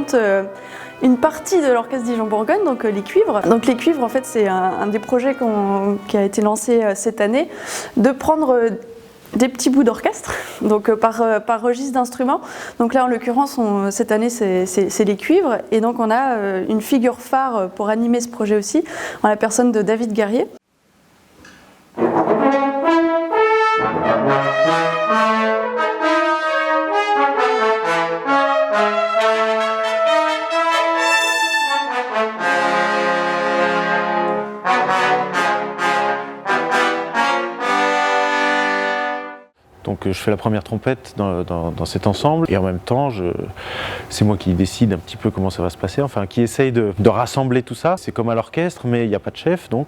représente une partie de l'Orchestre Dijon-Bourgogne, donc les cuivres. Donc les cuivres, en fait, c'est un des projets qui a été lancé cette année, de prendre des petits bouts d'orchestre, donc par registre d'instruments. Donc là, en l'occurrence, cette année, c'est les cuivres. Et donc on a une figure phare pour animer ce projet aussi, en la personne de David Guerrier. Donc je fais la première trompette dans cet ensemble et en même temps c'est moi qui décide un petit peu comment ça va se passer, enfin qui essaye de rassembler tout ça. C'est comme à l'orchestre mais il n'y a pas de chef donc.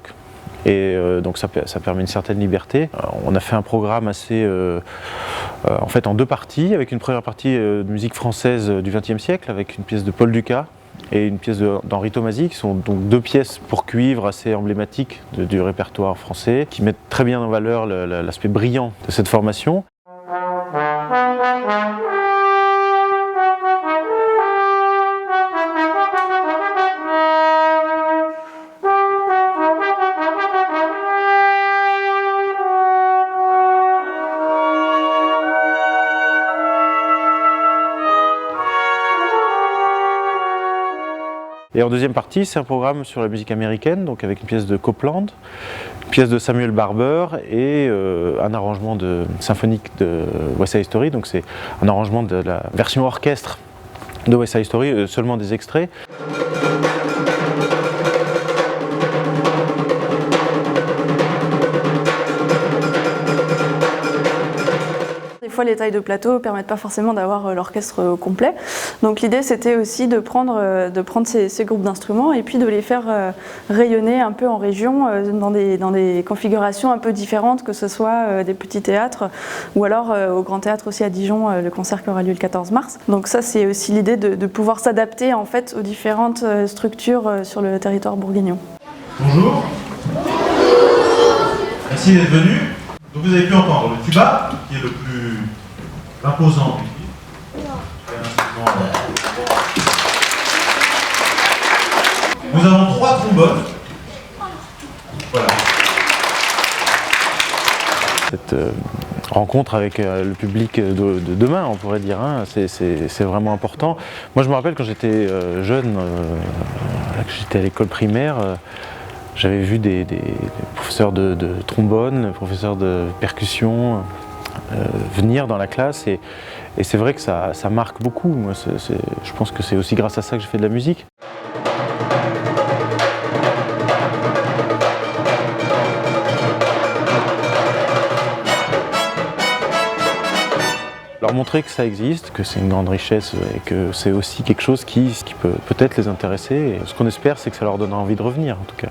Et donc ça permet une certaine liberté. On a fait un programme assez, en fait en deux parties, avec une première partie de musique française du XXe siècle avec une pièce de Paul Dukas et une pièce d'Henri Tomasi, qui sont donc deux pièces pour cuivre assez emblématiques du répertoire français, qui mettent très bien en valeur l'aspect brillant de cette formation. Et en deuxième partie, c'est un programme sur la musique américaine, donc avec une pièce de Copland, une pièce de Samuel Barber et un arrangement symphonique de West Side Story. Donc c'est un arrangement de la version orchestre de West Side Story, seulement des extraits. Des fois, les tailles de plateau ne permettent pas forcément d'avoir l'orchestre complet. Donc l'idée, c'était aussi de prendre ces groupes d'instruments et puis de les faire rayonner un peu en région, dans des configurations un peu différentes, que ce soit des petits théâtres ou alors au Grand Théâtre aussi à Dijon, le concert qui aura lieu le 14 mars. Donc ça, c'est aussi l'idée de pouvoir s'adapter en fait aux différentes structures sur le territoire bourguignon. Bonjour. Merci d'être venu. Donc vous avez pu entendre le tuba, qui est le plus imposant du cuivre. Nous avons 3 trombones. Voilà. Cette rencontre avec le public de demain, on pourrait dire, hein, c'est vraiment important. Moi je me rappelle quand j'étais jeune, que j'étais à l'école primaire, j'avais vu des professeurs de trombone, professeurs de percussion venir dans la classe et c'est vrai que ça marque beaucoup. Moi, je pense que c'est aussi grâce à ça que j'ai fait de la musique. Leur montrer que ça existe, que c'est une grande richesse et que c'est aussi quelque chose qui peut peut-être les intéresser. Et ce qu'on espère, c'est que ça leur donnera envie de revenir en tout cas.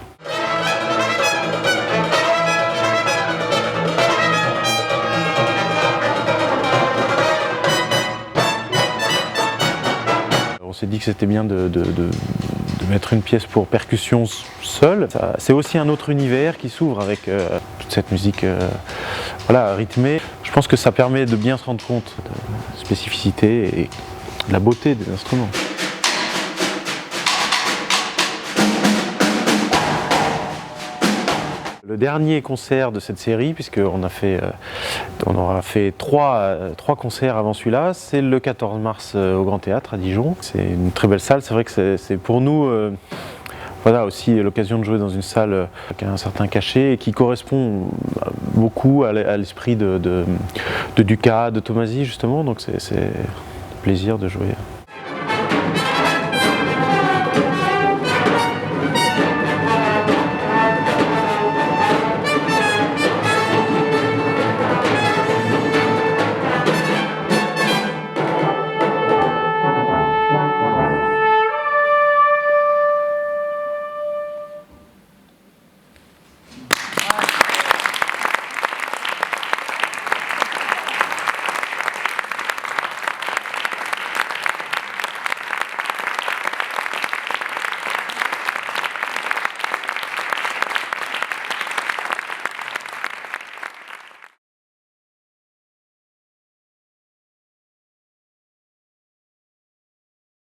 On s'est dit que c'était bien de mettre une pièce pour percussion seule. C'est aussi un autre univers qui s'ouvre avec toute cette musique voilà, rythmée. Je pense que ça permet de bien se rendre compte de la spécificité et de la beauté des instruments. Le dernier concert de cette série, puisqu'on aura fait trois concerts avant celui-là, c'est le 14 mars au Grand Théâtre à Dijon. C'est une très belle salle, c'est vrai que c'est pour nous voilà, aussi l'occasion de jouer dans une salle qui a un certain cachet et qui correspond beaucoup à l'esprit de Dukas, de Tomasi justement, donc c'est un plaisir de jouer.